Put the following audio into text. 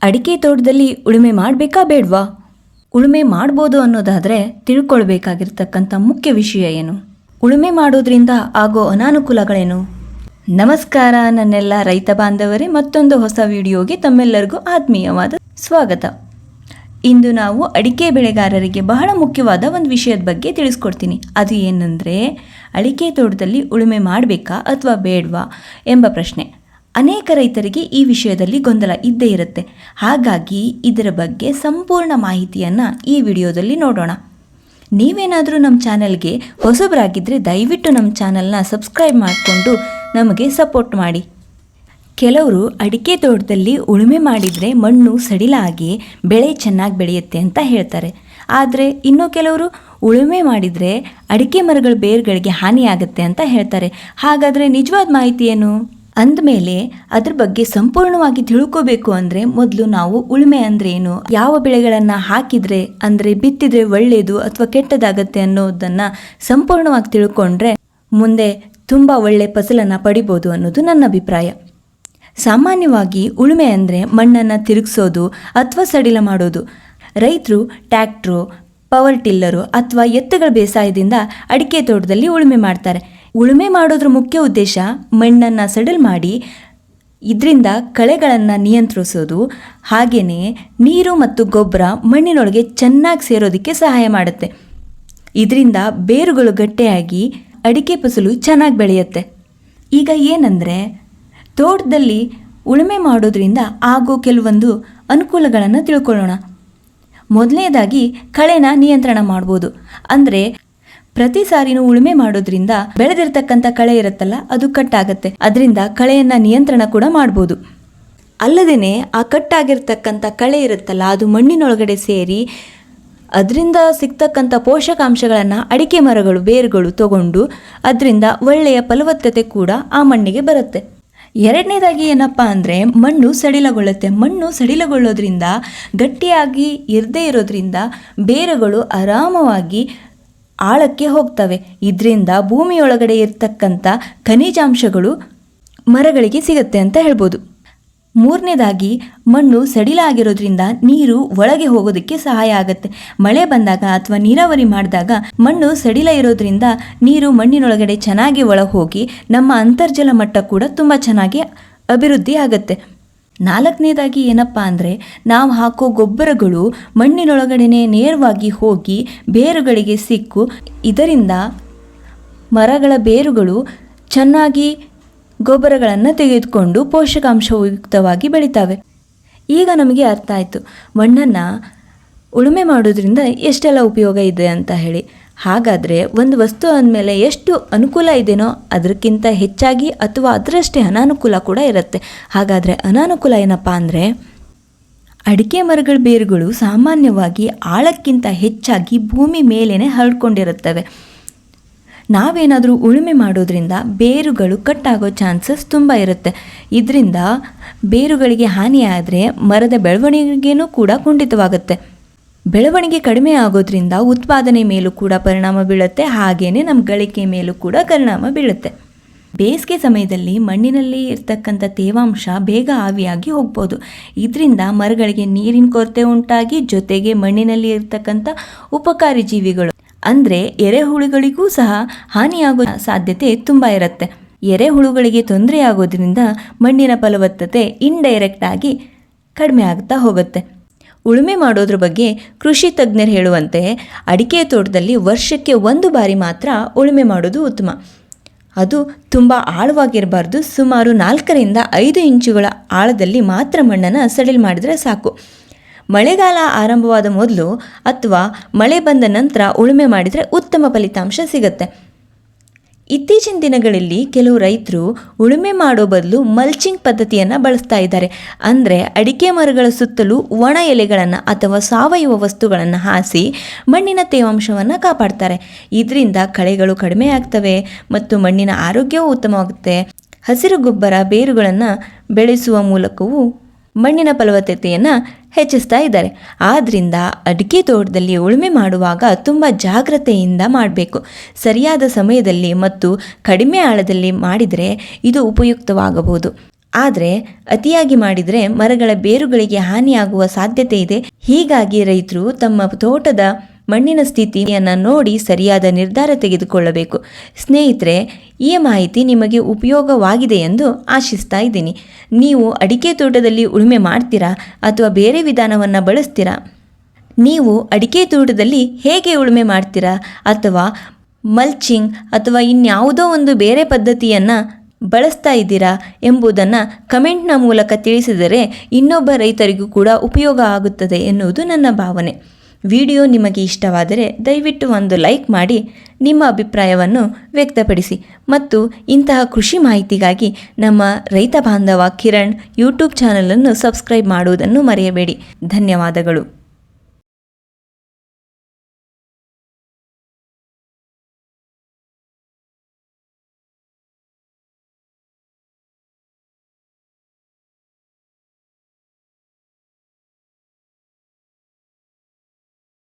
ಅಡಿಕೆ ತೋಟದಲ್ಲಿ ಉಳುಮೆ ಮಾಡಬೇಕಾ ಬೇಡವಾ? ಉಳುಮೆ ಮಾಡ್ಬೋದು ಅನ್ನೋದಾದರೆ ತಿಳ್ಕೊಳ್ಬೇಕಾಗಿರ್ತಕ್ಕಂಥ ಮುಖ್ಯ ವಿಷಯ ಏನು? ಉಳುಮೆ ಮಾಡೋದ್ರಿಂದ ಆಗೋ ಅನಾನುಕೂಲಗಳೇನು? ನಮಸ್ಕಾರ ನನ್ನೆಲ್ಲ ರೈತ ಬಾಂಧವರೇ, ಮತ್ತೊಂದು ಹೊಸ ವಿಡಿಯೋಗೆ ತಮ್ಮೆಲ್ಲರಿಗೂ ಆತ್ಮೀಯವಾದ ಸ್ವಾಗತ. ಇಂದು ನಾವು ಅಡಿಕೆ ಬೆಳೆಗಾರರಿಗೆ ಬಹಳ ಮುಖ್ಯವಾದ ಒಂದು ವಿಷಯದ ಬಗ್ಗೆ ತಿಳಿಸ್ಕೊಡ್ತೀನಿ. ಅದು ಏನಂದರೆ, ಅಡಿಕೆ ತೋಟದಲ್ಲಿ ಉಳುಮೆ ಮಾಡಬೇಕಾ ಅಥವಾ ಬೇಡವಾ ಎಂಬ ಪ್ರಶ್ನೆ. ಅನೇಕ ರೈತರಿಗೆ ಈ ವಿಷಯದಲ್ಲಿ ಗೊಂದಲ ಇದ್ದೇ ಇರುತ್ತೆ. ಹಾಗಾಗಿ ಇದರ ಬಗ್ಗೆ ಸಂಪೂರ್ಣ ಮಾಹಿತಿಯನ್ನು ಈ ವಿಡಿಯೋದಲ್ಲಿ ನೋಡೋಣ. ನೀವೇನಾದರೂ ನಮ್ಮ ಚಾನಲ್ಗೆ ಹೊಸಬರಾಗಿದ್ದರೆ ದಯವಿಟ್ಟು ನಮ್ಮ ಚಾನಲ್ನ ಸಬ್ಸ್ಕ್ರೈಬ್ ಮಾಡಿಕೊಂಡು ನಮಗೆ ಸಪೋರ್ಟ್ ಮಾಡಿ. ಕೆಲವರು ಅಡಿಕೆ ತೋಟದಲ್ಲಿ ಉಳುಮೆ ಮಾಡಿದರೆ ಮಣ್ಣು ಸಡಿಲಾಗಿ ಬೆಳೆ ಚೆನ್ನಾಗಿ ಬೆಳೆಯುತ್ತೆ ಅಂತ ಹೇಳ್ತಾರೆ. ಆದರೆ ಇನ್ನೂ ಕೆಲವರು ಉಳುಮೆ ಮಾಡಿದರೆ ಅಡಿಕೆ ಮರಗಳ ಬೇರುಗಳಿಗೆ ಹಾನಿಯಾಗುತ್ತೆ ಅಂತ ಹೇಳ್ತಾರೆ. ಹಾಗಾದರೆ ನಿಜವಾದ ಮಾಹಿತಿ ಏನು? ಅಂದಮೇಲೆ ಅದ್ರ ಬಗ್ಗೆ ಸಂಪೂರ್ಣವಾಗಿ ತಿಳ್ಕೋಬೇಕು ಅಂದರೆ ಮೊದಲು ನಾವು ಉಳುಮೆ ಅಂದರೆ ಏನು, ಯಾವ ಬೆಳೆಗಳನ್ನು ಹಾಕಿದರೆ ಅಂದರೆ ಬಿತ್ತಿದ್ರೆ ಒಳ್ಳೆಯದು ಅಥವಾ ಕೆಟ್ಟದಾಗತ್ತೆ ಅನ್ನೋದನ್ನು ಸಂಪೂರ್ಣವಾಗಿ ತಿಳ್ಕೊಂಡ್ರೆ ಮುಂದೆ ತುಂಬ ಒಳ್ಳೆಯ ಫಸಲನ್ನು ಪಡಿಬೋದು ಅನ್ನೋದು ನನ್ನ ಅಭಿಪ್ರಾಯ. ಸಾಮಾನ್ಯವಾಗಿ ಉಳುಮೆ ಅಂದರೆ ಮಣ್ಣನ್ನು ತಿರುಗಿಸೋದು ಅಥವಾ ಸಡಿಲ ಮಾಡೋದು. ರೈತರು ಟ್ಯಾಕ್ಟ್ರು, ಪವರ್ ಟಿಲ್ಲರು ಅಥವಾ ಎತ್ತುಗಳ ಬೇಸಾಯದಿಂದ ಅಡಿಕೆ ತೋಟದಲ್ಲಿ ಉಳುಮೆ ಮಾಡ್ತಾರೆ. ಉಳುಮೆ ಮಾಡೋದ್ರ ಮುಖ್ಯ ಉದ್ದೇಶ ಮಣ್ಣನ್ನು ಸಡಿಲ್ ಮಾಡಿ ಇದರಿಂದ ಕಳೆಗಳನ್ನು ನಿಯಂತ್ರಿಸೋದು, ಹಾಗೆಯೇ ನೀರು ಮತ್ತು ಗೊಬ್ಬರ ಮಣ್ಣಿನೊಳಗೆ ಚೆನ್ನಾಗಿ ಸೇರೋದಕ್ಕೆ ಸಹಾಯ ಮಾಡುತ್ತೆ. ಇದರಿಂದ ಬೇರುಗಳು ಗಟ್ಟಿಯಾಗಿ ಅಡಿಕೆ ಫಸಲು ಚೆನ್ನಾಗಿ ಬೆಳೆಯುತ್ತೆ. ಈಗ ಏನಂದರೆ, ತೋಟದಲ್ಲಿ ಉಳುಮೆ ಮಾಡೋದ್ರಿಂದ ಆಗೋ ಕೆಲವೊಂದು ಅನುಕೂಲಗಳನ್ನು ತಿಳ್ಕೊಳ್ಳೋಣ. ಮೊದಲನೇದಾಗಿ ಕಳೆನ ನಿಯಂತ್ರಣ ಮಾಡ್ಬೋದು. ಅಂದರೆ ಪ್ರತಿ ಸಾರಿನೂ ಉಳುಮೆ ಮಾಡೋದ್ರಿಂದ ಬೆಳೆದಿರ್ತಕ್ಕಂಥ ಕಳೆ ಇರುತ್ತಲ್ಲ, ಅದು ಕಟ್ಟಾಗತ್ತೆ. ಅದರಿಂದ ಕಳೆಯನ್ನು ನಿಯಂತ್ರಣ ಕೂಡ ಮಾಡ್ಬೋದು. ಅಲ್ಲದೇ ಆ ಕಟ್ಟಾಗಿರ್ತಕ್ಕಂಥ ಕಳೆ ಇರುತ್ತಲ್ಲ, ಅದು ಮಣ್ಣಿನೊಳಗಡೆ ಸೇರಿ ಅದರಿಂದ ಸಿಗ್ತಕ್ಕಂಥ ಪೋಷಕಾಂಶಗಳನ್ನು ಅಡಿಕೆ ಮರಗಳು ಬೇರುಗಳು ತಗೊಂಡು ಅದರಿಂದ ಒಳ್ಳೆಯ ಫಲವತ್ತತೆ ಕೂಡ ಆ ಮಣ್ಣಿಗೆ ಬರುತ್ತೆ. ಎರಡನೇದಾಗಿ ಏನಪ್ಪ ಅಂದರೆ, ಮಣ್ಣು ಸಡಿಲಗೊಳ್ಳುತ್ತೆ. ಮಣ್ಣು ಸಡಿಲಗೊಳ್ಳೋದ್ರಿಂದ ಗಟ್ಟಿಯಾಗಿ ಇರದೇ ಇರೋದ್ರಿಂದ ಬೇರುಗಳು ಆರಾಮವಾಗಿ ಆಳಕ್ಕೆ ಹೋಗ್ತವೆ. ಇದರಿಂದ ಭೂಮಿಯೊಳಗಡೆ ಇರ್ತಕ್ಕಂಥ ಖನಿಜಾಂಶಗಳು ಮರಗಳಿಗೆ ಸಿಗುತ್ತೆ ಅಂತ ಹೇಳ್ಬೋದು. ಮೂರನೇದಾಗಿ ಮಣ್ಣು ಸಡಿಲಾಗಿರೋದ್ರಿಂದ ನೀರು ಒಳಗೆ ಹೋಗೋದಕ್ಕೆ ಸಹಾಯ ಆಗುತ್ತೆ. ಮಳೆ ಬಂದಾಗ ಅಥವಾ ನೀರಾವರಿ ಮಾಡಿದಾಗ ಮಣ್ಣು ಸಡಿಲ ಇರೋದ್ರಿಂದ ನೀರು ಮಣ್ಣಿನೊಳಗಡೆ ಚೆನ್ನಾಗಿ ಒಳಗೆ ಹೋಗಿ ನಮ್ಮ ಅಂತರ್ಜಲ ಮಟ್ಟ ಕೂಡ ತುಂಬ ಚೆನ್ನಾಗಿ ಅಭಿವೃದ್ಧಿ ಆಗುತ್ತೆ. ನಾಲ್ಕನೇದಾಗಿ ಏನಪ್ಪ ಅಂದರೆ, ನಾವು ಹಾಕೋ ಗೊಬ್ಬರಗಳು ಮಣ್ಣಿನೊಳಗಡೆ ನೇರವಾಗಿ ಹೋಗಿ ಬೇರುಗಳಿಗೆ ಸಿಕ್ಕು ಇದರಿಂದ ಮರಗಳ ಬೇರುಗಳು ಚೆನ್ನಾಗಿ ಗೊಬ್ಬರಗಳನ್ನು ತೆಗೆದುಕೊಂಡು ಪೋಷಕಾಂಶಯುಕ್ತವಾಗಿ ಬೆಳಿತಾವೆ. ಈಗ ನಮಗೆ ಅರ್ಥ ಆಯಿತು ಮಣ್ಣನ್ನು ಉಳುಮೆ ಮಾಡೋದ್ರಿಂದ ಎಷ್ಟೆಲ್ಲ ಉಪಯೋಗ ಇದೆ ಅಂತ ಹೇಳಿ. ಹಾಗಾದರೆ ಒಂದು ವಸ್ತು ಅಂದಮೇಲೆ ಎಷ್ಟು ಅನುಕೂಲ ಇದೆಯೋ ಅದಕ್ಕಿಂತ ಹೆಚ್ಚಾಗಿ ಅಥವಾ ಅದರಷ್ಟೇ ಅನಾನುಕೂಲ ಕೂಡ ಇರುತ್ತೆ. ಹಾಗಾದರೆ ಅನಾನುಕೂಲ ಏನಪ್ಪ ಅಂದರೆ, ಅಡಿಕೆ ಮರಗಳ ಬೇರುಗಳು ಸಾಮಾನ್ಯವಾಗಿ ಆಳಕ್ಕಿಂತ ಹೆಚ್ಚಾಗಿ ಭೂಮಿ ಮೇಲೇ ಹರಡ್ಕೊಂಡಿರುತ್ತವೆ. ನಾವೇನಾದರೂ ಉಳುಮೆ ಮಾಡೋದ್ರಿಂದ ಬೇರುಗಳು ಕಟ್ಟಾಗೋ ಚಾನ್ಸಸ್ ತುಂಬ ಇರುತ್ತೆ. ಇದರಿಂದ ಬೇರುಗಳಿಗೆ ಹಾನಿಯಾದರೆ ಮರದ ಬೆಳವಣಿಗೆನೂ ಕೂಡ ಕುಂಠಿತವಾಗುತ್ತೆ. ಬೆಳವಣಿಗೆ ಕಡಿಮೆ ಆಗೋದ್ರಿಂದ ಉತ್ಪಾದನೆ ಮೇಲೂ ಕೂಡ ಪರಿಣಾಮ ಬೀಳುತ್ತೆ. ಹಾಗೆಯೇ ನಮ್ಮ ಗಳಿಕೆ ಮೇಲೂ ಕೂಡ ಪರಿಣಾಮ ಬೀಳುತ್ತೆ. ಬೇಸಿಗೆ ಸಮಯದಲ್ಲಿ ಮಣ್ಣಿನಲ್ಲಿ ಇರ್ತಕ್ಕಂಥ ತೇವಾಂಶ ಬೇಗ ಆವಿಯಾಗಿ ಹೋಗ್ಬೋದು. ಇದರಿಂದ ಮರಗಳಿಗೆ ನೀರಿನ ಕೊರತೆ ಉಂಟಾಗಿ ಜೊತೆಗೆ ಮಣ್ಣಿನಲ್ಲಿ ಇರ್ತಕ್ಕಂಥ ಉಪಕಾರಿ ಜೀವಿಗಳು ಅಂದರೆ ಎರೆಹುಳುಗಳಿಗೂ ಸಹ ಹಾನಿಯಾಗೋ ಸಾಧ್ಯತೆ ತುಂಬ ಇರುತ್ತೆ. ಎರೆಹುಳುಗಳಿಗೆ ತೊಂದರೆ ಆಗೋದ್ರಿಂದ ಮಣ್ಣಿನ ಫಲವತ್ತತೆ ಇಂಡೈರೆಕ್ಟ್ ಆಗಿ ಕಡಿಮೆ ಆಗ್ತಾ ಹೋಗುತ್ತೆ. ಉಳುಮೆ ಮಾಡೋದ್ರ ಬಗ್ಗೆ ಕೃಷಿ ತಜ್ಞರು ಹೇಳುವಂತೆ ಅಡಿಕೆ ತೋಟದಲ್ಲಿ ವರ್ಷಕ್ಕೆ 1 ಬಾರಿ ಮಾತ್ರ ಉಳುಮೆ ಮಾಡೋದು ಉತ್ತಮ. ಅದು ತುಂಬ ಆಳವಾಗಿರಬಾರ್ದು. ಸುಮಾರು 4ರಿಂದ 5 ಇಂಚುಗಳ ಆಳದಲ್ಲಿ ಮಾತ್ರ ಮಣ್ಣನ್ನು ಸಡಿಲ್ ಮಾಡಿದರೆ ಸಾಕು. ಮಳೆಗಾಲ ಆರಂಭವಾದ ಮೊದಲು ಅಥವಾ ಮಳೆ ಬಂದ ನಂತರ ಉಳುಮೆ ಮಾಡಿದರೆ ಉತ್ತಮ ಫಲಿತಾಂಶ ಸಿಗುತ್ತೆ. ಇತ್ತೀಚಿನ ದಿನಗಳಲ್ಲಿ ಕೆಲವು ರೈತರು ಉಳುಮೆ ಮಾಡೋ ಬದಲು ಮಲ್ಚಿಂಗ್ ಪದ್ಧತಿಯನ್ನು ಬಳಸ್ತಾ ಇದ್ದಾರೆ. ಅಂದರೆ ಅಡಿಕೆ ಮರಗಳ ಸುತ್ತಲೂ ಒಣ ಎಲೆಗಳನ್ನು ಅಥವಾ ಸಾವಯವ ವಸ್ತುಗಳನ್ನು ಹಾಸಿ ಮಣ್ಣಿನ ತೇವಾಂಶವನ್ನು ಕಾಪಾಡ್ತಾರೆ. ಇದರಿಂದ ಕಳೆಗಳು ಕಡಿಮೆ ಆಗ್ತವೆ ಮತ್ತು ಮಣ್ಣಿನ ಆರೋಗ್ಯವೂ ಉತ್ತಮವಾಗುತ್ತೆ. ಹಸಿರು ಗೊಬ್ಬರ ಬೇರುಗಳನ್ನು ಬೆಳೆಸುವ ಮೂಲಕವೂ ಮಣ್ಣಿನ ಫಲವತ್ತತೆಯನ್ನು ಹೆಚ್ಚಿಸ್ತಾ ಇದ್ದಾರೆ. ಆದ್ದರಿಂದ ಅಡಿಕೆ ತೋಟದಲ್ಲಿ ಉಳುಮೆ ಮಾಡುವಾಗ ತುಂಬ ಜಾಗ್ರತೆಯಿಂದ ಮಾಡಬೇಕು. ಸರಿಯಾದ ಸಮಯದಲ್ಲಿ ಮತ್ತು ಕಡಿಮೆ ಆಳದಲ್ಲಿ ಮಾಡಿದರೆ ಇದು ಉಪಯುಕ್ತವಾಗಬಹುದು. ಆದರೆ ಅತಿಯಾಗಿ ಮಾಡಿದರೆ ಮರಗಳ ಬೇರುಗಳಿಗೆ ಹಾನಿಯಾಗುವ ಸಾಧ್ಯತೆ ಇದೆ. ಹೀಗಾಗಿ ರೈತರು ತಮ್ಮ ತೋಟದ ಮಣ್ಣಿನ ಸ್ಥಿತಿಯನ್ನು ನೋಡಿ ಸರಿಯಾದ ನಿರ್ಧಾರ ತೆಗೆದುಕೊಳ್ಳಬೇಕು. ಸ್ನೇಹಿತರೆ, ಈ ಮಾಹಿತಿ ನಿಮಗೆ ಉಪಯೋಗವಾಗಿದೆ ಎಂದು ಆಶಿಸ್ತಾ ಇದ್ದೀನಿ. ನೀವು ಅಡಿಕೆ ತೋಟದಲ್ಲಿ ಉಳುಮೆ ಮಾಡ್ತೀರಾ ಅಥವಾ ಬೇರೆ ವಿಧಾನವನ್ನು ಬಳಸ್ತೀರಾ? ನೀವು ಅಡಿಕೆ ತೋಟದಲ್ಲಿ ಹೇಗೆ ಉಳುಮೆ ಮಾಡ್ತೀರಾ ಅಥವಾ ಮಲ್ಚಿಂಗ್ ಅಥವಾ ಇನ್ಯಾವುದೋ ಒಂದು ಬೇರೆ ಪದ್ಧತಿಯನ್ನು ಬಳಸ್ತಾ ಇದ್ದೀರಾ ಎಂಬುದನ್ನು ಕಮೆಂಟ್ನ ಮೂಲಕ ತಿಳಿಸಿದರೆ ಇನ್ನೊಬ್ಬ ರೈತರಿಗೂ ಕೂಡ ಉಪಯೋಗ ಆಗುತ್ತದೆ ಎನ್ನುವುದು ನನ್ನ ಭಾವನೆ. ವಿಡಿಯೋ ನಿಮಗೆ ಇಷ್ಟವಾದರೆ ದಯವಿಟ್ಟು ಒಂದು ಲೈಕ್ ಮಾಡಿ ನಿಮ್ಮ ಅಭಿಪ್ರಾಯವನ್ನು ವ್ಯಕ್ತಪಡಿಸಿ ಮತ್ತು ಇಂತಹ ಕೃಷಿ ಮಾಹಿತಿಗಾಗಿ ನಮ್ಮ ರೈತ ಬಾಂಧವ ಕಿರಣ್ ಯೂಟ್ಯೂಬ್ ಚಾನಲನ್ನು ಸಬ್ಸ್ಕ್ರೈಬ್ ಮಾಡುವುದನ್ನು ಮರೆಯಬೇಡಿ. ಧನ್ಯವಾದಗಳು.